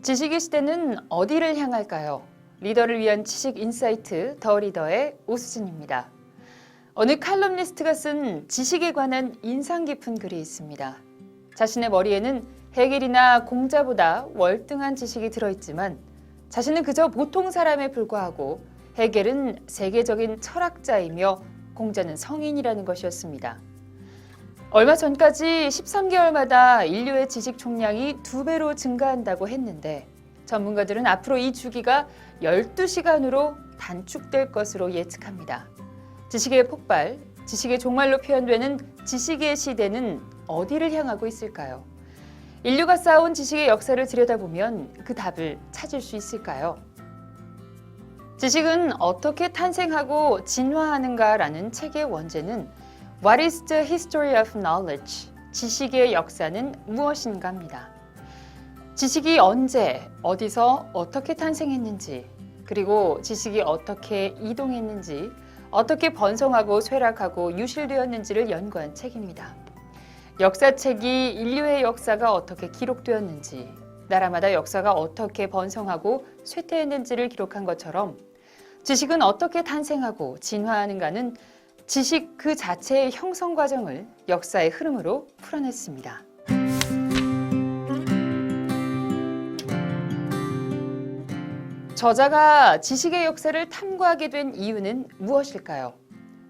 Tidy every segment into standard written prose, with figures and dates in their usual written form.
지식의 시대는 어디를 향할까요? 리더를 위한 지식 인사이트 더 리더의 오수진입니다. 어느 칼럼니스트가 쓴 지식에 관한 인상 깊은 글이 있습니다. 자신의 머리에는 해겔이나 공자보다 월등한 지식이 들어있지만 자신은 그저 보통 사람에 불과하고 해겔은 세계적인 철학자이며 공자는 성인이라는 것이었습니다. 얼마 전까지 13개월마다 인류의 지식 총량이 2배로 증가한다고 했는데 전문가들은 앞으로 이 주기가 12시간으로 단축될 것으로 예측합니다. 지식의 폭발, 지식의 종말로 표현되는 지식의 시대는 어디를 향하고 있을까요? 인류가 쌓아온 지식의 역사를 들여다보면 그 답을 찾을 수 있을까요? 지식은 어떻게 탄생하고 진화하는가라는 책의 원제는 What is the history of knowledge? 지식의 역사는 무엇인가입니다. 지식이 언제, 어디서, 어떻게 탄생했는지, 그리고 지식이 어떻게 이동했는지, 어떻게 번성하고 쇠락하고 유실되었는지를 연구한 책입니다. 역사책이 인류의 역사가 어떻게 기록되었는지, 나라마다 역사가 어떻게 번성하고 쇠퇴했는지를 기록한 것처럼 지식은 어떻게 탄생하고 진화하는가는 지식 그 자체의 형성 과정을 역사의 흐름으로 풀어냈습니다. 저자가 지식의 역사를 탐구하게 된 이유는 무엇일까요?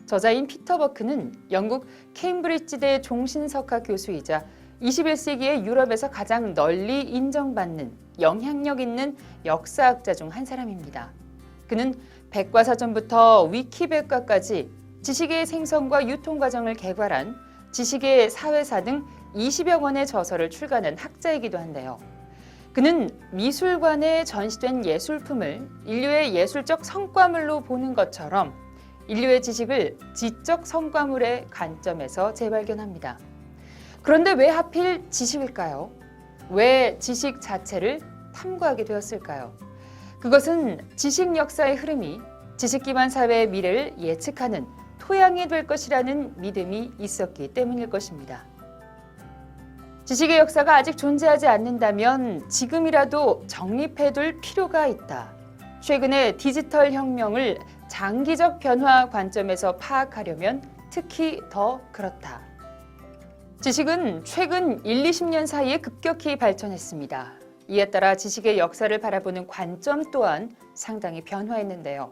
저자인 피터 버크는 영국 케임브리지대 종신석학 교수이자 21세기의 유럽에서 가장 널리 인정받는 영향력 있는 역사학자 중 한 사람입니다. 그는 백과사전부터 위키백과까지 지식의 생성과 유통 과정을 개괄한 지식의 사회사 등 20여 권의 저서를 출간한 학자이기도 한데요. 그는 미술관에 전시된 예술품을 인류의 예술적 성과물로 보는 것처럼 인류의 지식을 지적 성과물의 관점에서 재발견합니다. 그런데 왜 하필 지식일까요? 왜 지식 자체를 탐구하게 되었을까요? 그것은 지식 역사의 흐름이 지식 기반 사회의 미래를 예측하는 토양이 될 것이라는 믿음이 있었기 때문일 것입니다. 지식의 역사가 아직 존재하지 않는다면 지금이라도 정립해둘 필요가 있다. 최근의 디지털 혁명을 장기적 변화 관점에서 파악하려면 특히 더 그렇다. 지식은 최근 1-20년 사이에 급격히 발전했습니다. 이에 따라 지식의 역사를 바라보는 관점 또한 상당히 변화했는데요.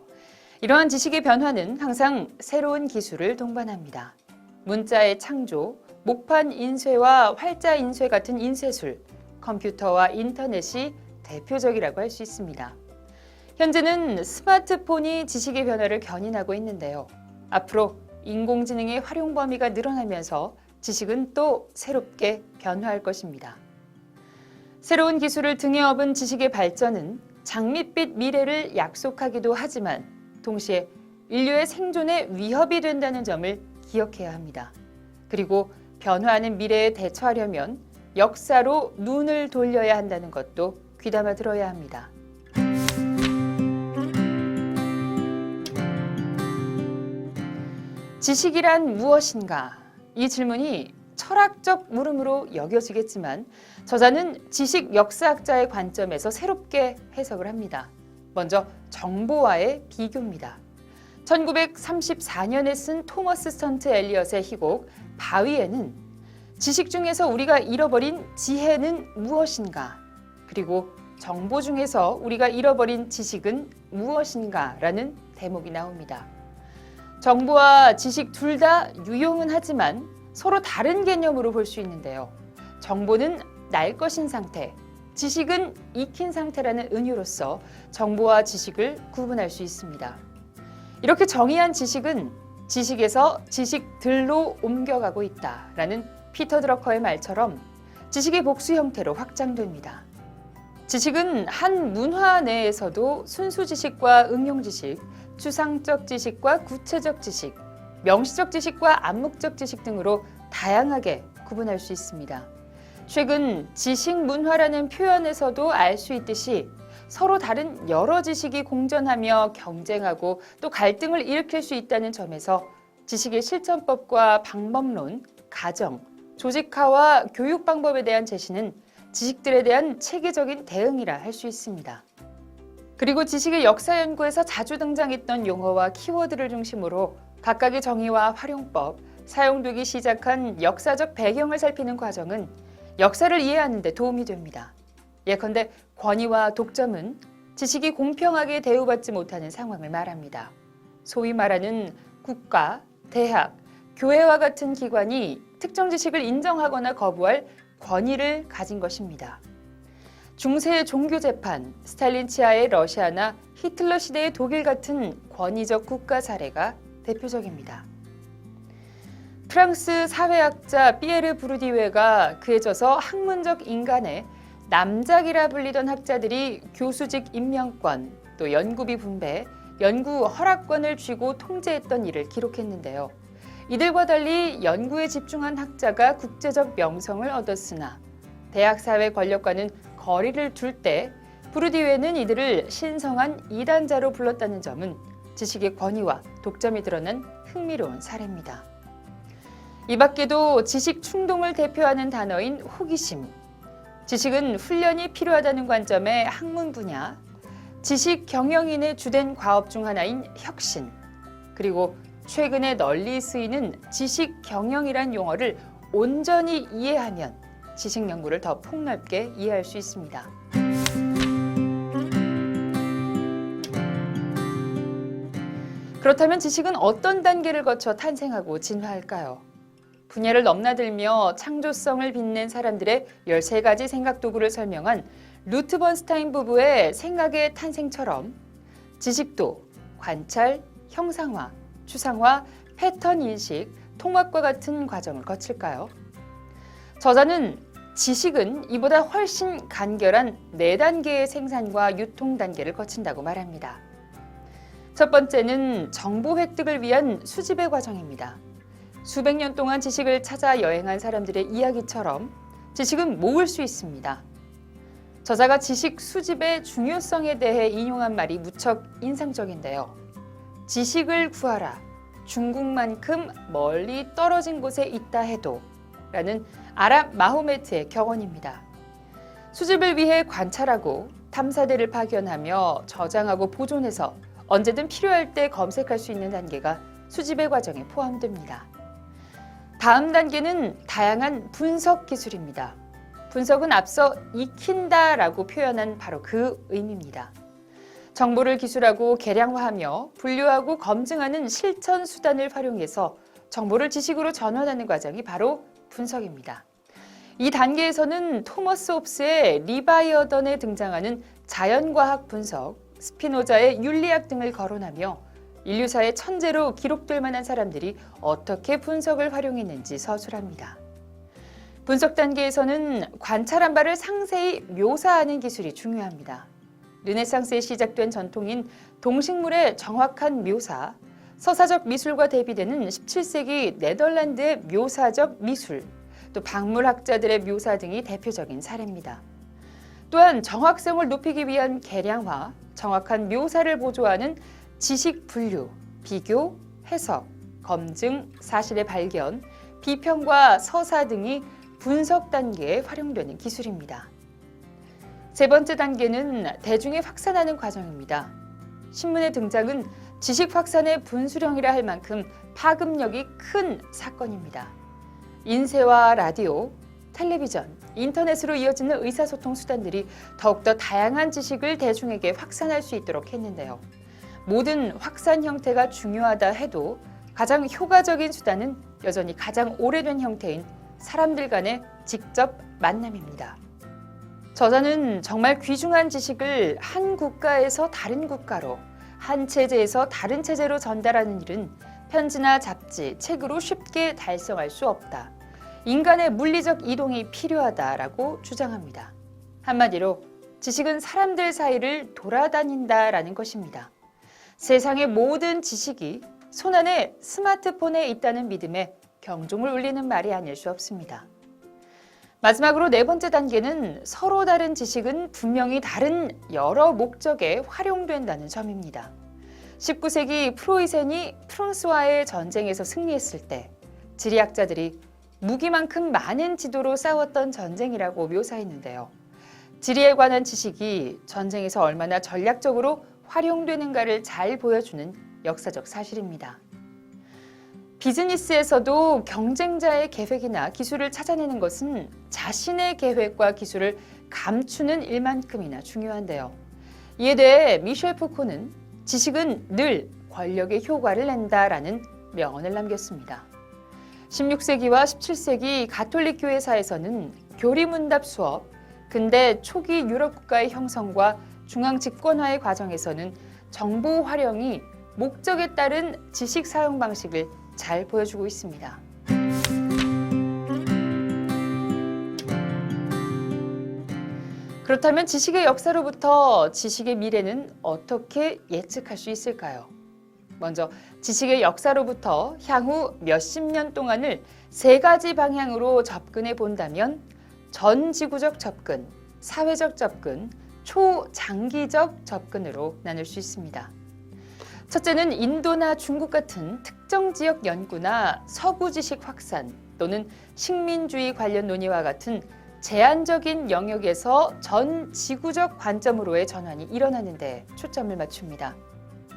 이러한 지식의 변화는 항상 새로운 기술을 동반합니다. 문자의 창조, 목판 인쇄와 활자 인쇄 같은 인쇄술, 컴퓨터와 인터넷이 대표적이라고 할 수 있습니다. 현재는 스마트폰이 지식의 변화를 견인하고 있는데요. 앞으로 인공지능의 활용 범위가 늘어나면서 지식은 또 새롭게 변화할 것입니다. 새로운 기술을 등에 업은 지식의 발전은 장밋빛 미래를 약속하기도 하지만 동시에 인류의 생존에 위협이 된다는 점을 기억해야 합니다. 그리고 변화하는 미래에 대처하려면 역사로 눈을 돌려야 한다는 것도 귀담아 들어야 합니다. 지식이란 무엇인가? 이 질문이 철학적 물음으로 여겨지겠지만 저자는 지식 역사학자의 관점에서 새롭게 해석을 합니다. 먼저 정보와의 비교입니다. 1934년에 쓴 토머스 스턴트 엘리엇의 희곡 바위에는 지식 중에서 우리가 잃어버린 지혜는 무엇인가? 그리고 정보 중에서 우리가 잃어버린 지식은 무엇인가? 라는 대목이 나옵니다. 정보와 지식 둘 다 유용은 하지만 서로 다른 개념으로 볼 수 있는데요. 정보는 날 것인 상태, 지식은 익힌 상태라는 은유로서 정보와 지식을 구분할 수 있습니다. 이렇게 정의한 지식은 지식에서 지식들로 옮겨가고 있다라는 피터 드러커의 말처럼 지식의 복수 형태로 확장됩니다. 지식은 한 문화 내에서도 순수 지식과 응용 지식, 추상적 지식과 구체적 지식, 명시적 지식과 암묵적 지식 등으로 다양하게 구분할 수 있습니다. 최근 지식 문화라는 표현에서도 알 수 있듯이 서로 다른 여러 지식이 공존하며 경쟁하고 또 갈등을 일으킬 수 있다는 점에서 지식의 실천법과 방법론, 가정, 조직화와 교육 방법에 대한 제시는 지식들에 대한 체계적인 대응이라 할 수 있습니다. 그리고 지식의 역사 연구에서 자주 등장했던 용어와 키워드를 중심으로 각각의 정의와 활용법, 사용되기 시작한 역사적 배경을 살피는 과정은 역사를 이해하는 데 도움이 됩니다. 예컨대 권위와 독점은 지식이 공평하게 대우받지 못하는 상황을 말합니다. 소위 말하는 국가, 대학, 교회와 같은 기관이 특정 지식을 인정하거나 거부할 권위를 가진 것입니다. 중세 종교재판, 스탈린 치하의 러시아나 히틀러 시대의 독일 같은 권위적 국가 사례가 대표적입니다. 프랑스 사회학자 피에르 부르디웨가 그에 져서 학문적 인간의 남작이라 불리던 학자들이 교수직 임명권, 또 연구비 분배, 연구 허락권을 쥐고 통제했던 일을 기록했는데요. 이들과 달리 연구에 집중한 학자가 국제적 명성을 얻었으나 대학 사회 권력과는 거리를 둘 때 부르디웨는 이들을 신성한 이단자로 불렀다는 점은 지식의 권위와 독점이 드러난 흥미로운 사례입니다. 이 밖에도 지식 충동을 대표하는 단어인 호기심, 지식은 훈련이 필요하다는 관점의 학문 분야, 지식 경영인의 주된 과업 중 하나인 혁신, 그리고 최근에 널리 쓰이는 지식 경영이란 용어를 온전히 이해하면 지식 연구를 더 폭넓게 이해할 수 있습니다. 그렇다면 지식은 어떤 단계를 거쳐 탄생하고 진화할까요? 분야를 넘나들며 창조성을 빛낸 사람들의 13가지 생각 도구를 설명한 루트 번스타인 부부의 생각의 탄생처럼 지식도 관찰, 형상화, 추상화, 패턴 인식, 통합과 같은 과정을 거칠까요? 저자는 지식은 이보다 훨씬 간결한 4단계의 생산과 유통 단계를 거친다고 말합니다. 첫 번째는 정보 획득을 위한 수집의 과정입니다. 수백 년 동안 지식을 찾아 여행한 사람들의 이야기처럼 지식은 모을 수 있습니다. 저자가 지식 수집의 중요성에 대해 인용한 말이 무척 인상적인데요. 지식을 구하라. 중국만큼 멀리 떨어진 곳에 있다 해도 라는 아랍 마호메트의 격언입니다. 수집을 위해 관찰하고 탐사대를 파견하며 저장하고 보존해서 언제든 필요할 때 검색할 수 있는 단계가 수집의 과정에 포함됩니다. 다음 단계는 다양한 분석 기술입니다. 분석은 앞서 익힌다라고 표현한 바로 그 의미입니다. 정보를 기술하고 계량화하며 분류하고 검증하는 실천 수단을 활용해서 정보를 지식으로 전환하는 과정이 바로 분석입니다. 이 단계에서는 토머스 홉스의 리바이어던에 등장하는 자연과학 분석, 스피노자의 윤리학 등을 거론하며 인류사의 천재로 기록될 만한 사람들이 어떻게 분석을 활용했는지 서술합니다. 분석 단계에서는 관찰한 바를 상세히 묘사하는 기술이 중요합니다. 르네상스에 시작된 전통인 동식물의 정확한 묘사, 서사적 미술과 대비되는 17세기 네덜란드의 묘사적 미술, 또 박물학자들의 묘사 등이 대표적인 사례입니다. 또한 정확성을 높이기 위한 계량화, 정확한 묘사를 보조하는 지식 분류, 비교, 해석, 검증, 사실의 발견, 비평과 서사 등이 분석 단계에 활용되는 기술입니다. 세 번째 단계는 대중에 확산하는 과정입니다. 신문의 등장은 지식 확산의 분수령이라 할 만큼 파급력이 큰 사건입니다. 인쇄와 라디오, 텔레비전, 인터넷으로 이어지는 의사소통 수단들이 더욱더 다양한 지식을 대중에게 확산할 수 있도록 했는데요. 모든 확산 형태가 중요하다 해도 가장 효과적인 수단은 여전히 가장 오래된 형태인 사람들 간의 직접 만남입니다. 저자는 정말 귀중한 지식을 한 국가에서 다른 국가로, 한 체제에서 다른 체제로 전달하는 일은 편지나 잡지, 책으로 쉽게 달성할 수 없다. 인간의 물리적 이동이 필요하다라고 주장합니다. 한마디로 지식은 사람들 사이를 돌아다닌다라는 것입니다. 세상의 모든 지식이 손안의 스마트폰에 있다는 믿음에 경종을 울리는 말이 아닐 수 없습니다. 마지막으로 네 번째 단계는 서로 다른 지식은 분명히 다른 여러 목적에 활용된다는 점입니다. 19세기 프로이센이 프랑스와의 전쟁에서 승리했을 때 지리학자들이 무기만큼 많은 지도로 싸웠던 전쟁이라고 묘사했는데요. 지리에 관한 지식이 전쟁에서 얼마나 전략적으로 활용되는가를 잘 보여주는 역사적 사실입니다. 비즈니스에서도 경쟁자의 계획이나 기술을 찾아내는 것은 자신의 계획과 기술을 감추는 일만큼이나 중요한데요. 이에 대해 미셸 푸코는 지식은 늘 권력의 효과를 낸다라는 명언을 남겼습니다. 16세기와 17세기 가톨릭 교회사에서는 교리문답 수업, 근대 초기 유럽 국가의 형성과 중앙 집권화의 과정에서는 정보 활용이 목적에 따른 지식 사용 방식을 잘 보여주고 있습니다. 그렇다면 지식의 역사로부터 지식의 미래는 어떻게 예측할 수 있을까요? 먼저 지식의 역사로부터 향후 몇십 년 동안을 세 가지 방향으로 접근해 본다면 전지구적 접근, 사회적 접근, 초장기적 접근으로 나눌 수 있습니다. 첫째는 인도나 중국 같은 특정 지역 연구나 서구 지식 확산 또는 식민주의 관련 논의와 같은 제한적인 영역에서 전 지구적 관점으로의 전환이 일어나는 데 초점을 맞춥니다.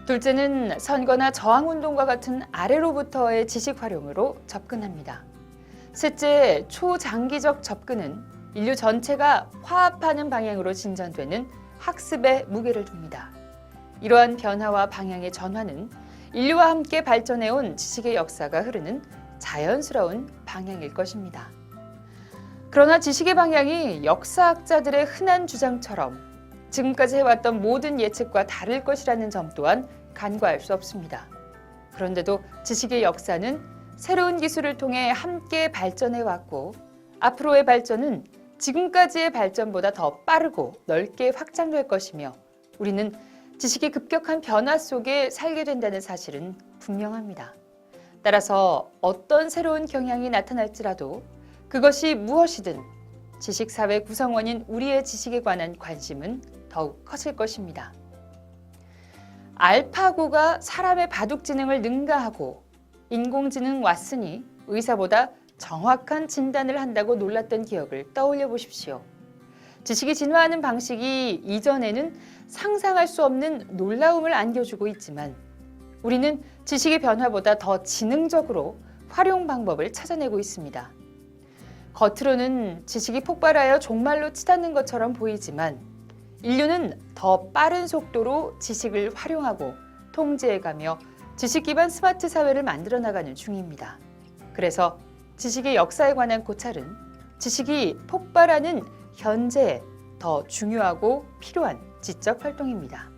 둘째는 선거나 저항운동과 같은 아래로부터의 지식 활용으로 접근합니다. 셋째, 초장기적 접근은 인류 전체가 화합하는 방향으로 진전되는 학습에 무게를 둡니다. 이러한 변화와 방향의 전환은 인류와 함께 발전해온 지식의 역사가 흐르는 자연스러운 방향일 것입니다. 그러나 지식의 방향이 역사학자들의 흔한 주장처럼 지금까지 해왔던 모든 예측과 다를 것이라는 점 또한 간과할 수 없습니다. 그런데도 지식의 역사는 새로운 기술을 통해 함께 발전해왔고 앞으로의 발전은 지금까지의 발전보다 더 빠르고 넓게 확장될 것이며 우리는 지식의 급격한 변화 속에 살게 된다는 사실은 분명합니다. 따라서 어떤 새로운 경향이 나타날지라도 그것이 무엇이든 지식사회 구성원인 우리의 지식에 관한 관심은 더욱 커질 것입니다. 알파고가 사람의 바둑 지능을 능가하고 인공지능 왓슨이 의사보다 정확한 진단을 한다고 놀랐던 기억을 떠올려 보십시오. 지식이 진화하는 방식이 이전에는 상상할 수 없는 놀라움을 안겨주고 있지만 우리는 지식의 변화보다 더 지능적으로 활용 방법을 찾아내고 있습니다. 겉으로는 지식이 폭발하여 종말로 치닫는 것처럼 보이지만 인류는 더 빠른 속도로 지식을 활용하고 통제해가며 지식 기반 스마트 사회를 만들어 나가는 중입니다. 그래서 지식의 역사에 관한 고찰은 지식이 폭발하는 현재에 더 중요하고 필요한 지적 활동입니다.